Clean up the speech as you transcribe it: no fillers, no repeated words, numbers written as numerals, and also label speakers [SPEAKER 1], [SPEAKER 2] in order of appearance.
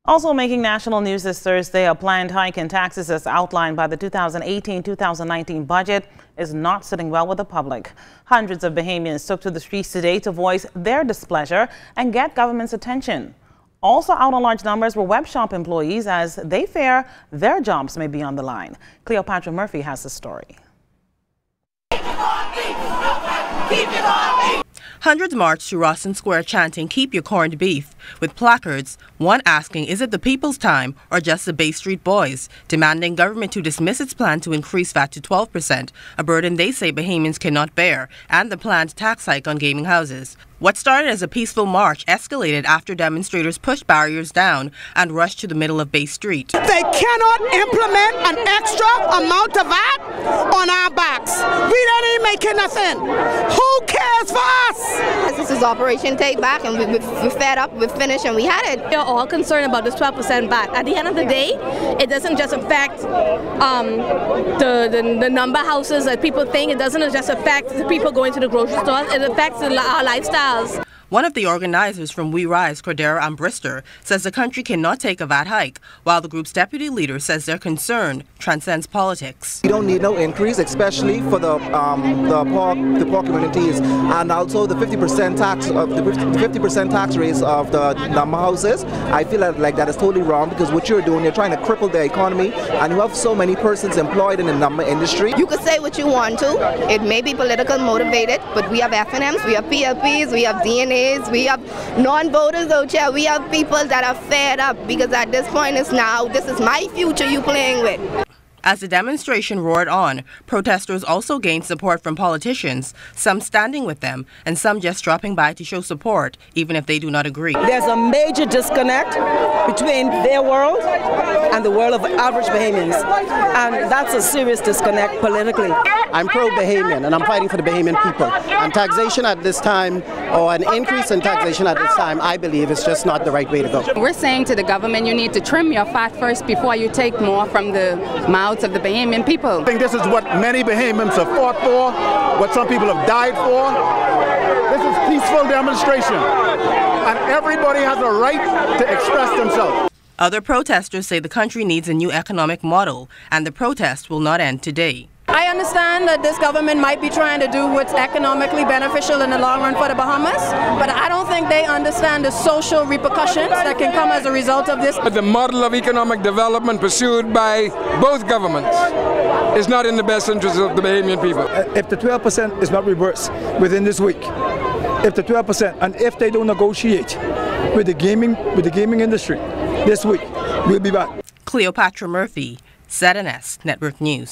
[SPEAKER 1] Also making national news this Thursday, a planned hike in taxes as outlined by the 2018-2019 budget is not sitting well with the public. Hundreds of Bahamians took to the streets today to voice their displeasure and get government's attention. Also out on large numbers were web shop employees as they fear their jobs may be on the line. Cleopatra Murphy has the story.
[SPEAKER 2] Hundreds marched to Rawson Square chanting, "Keep your corned beef," with placards, one asking, is it the people's time or just the Bay Street boys, demanding government to dismiss its plan to increase VAT to 12%, a burden they say Bahamians cannot bear, and the planned tax hike on gaming houses. What started as a peaceful march escalated after demonstrators pushed barriers down and rushed to the middle of Bay Street.
[SPEAKER 3] They cannot implement an extra amount of VAT on our backs. We don't even make nothing. Who cares for us?
[SPEAKER 4] This is Operation Take Back, and we're fed up, we're finished, and we had it.
[SPEAKER 5] We're all concerned about this 12% back. At the end of the day, it doesn't just affect the number of houses that people think. It doesn't just affect the people going to the grocery stores. It affects our lifestyle.
[SPEAKER 2] One of the organizers from We Rise, Cordera Ambrister, says the country cannot take a VAT hike, while the group's deputy leader says their concern transcends politics.
[SPEAKER 6] We don't need no increase, especially for the poor communities, and also the 50% tax of the 50% tax rates of the number houses. I feel like that is totally wrong, because what you're doing, you're trying to cripple the economy, and you have so many persons employed in the number industry.
[SPEAKER 4] You could say what you want to. It may be political motivated, but we have FNMs, we have PLPs, we have DNAs, we have non-voters out here. We have people that are fed up, because at this point it's now, this is my future you playing with.
[SPEAKER 2] As the demonstration roared on, protesters also gained support from politicians, some standing with them and some just dropping by to show support, even if they do not agree.
[SPEAKER 3] There's a major disconnect between their world and the world of average Bahamians, and that's a serious disconnect politically.
[SPEAKER 7] I'm pro-Bahamian, and I'm fighting for the Bahamian people. And taxation at this time, or an increase in taxation at this time, I believe is just not the right way to go.
[SPEAKER 8] We're saying to the government, you need to trim your fat first before you take more from the mouths of the Bahamian people.
[SPEAKER 9] I think this is what many Bahamians have fought for, what some people have died for. This is peaceful demonstration, and everybody has a right to express themselves.
[SPEAKER 2] Other protesters say the country needs a new economic model, and the protest will not end today.
[SPEAKER 10] I understand that this government might be trying to do what's economically beneficial in the long run for the Bahamas, but I don't think they understand the social repercussions that can come as a result of this.
[SPEAKER 11] The model of economic development pursued by both governments is not in the best interest of the Bahamian people.
[SPEAKER 12] If the 12% is not reversed within this week, if the 12%, and if they don't negotiate with the gaming industry this week, we'll be back.
[SPEAKER 2] Cleopatra Murphy, ZNS Network News.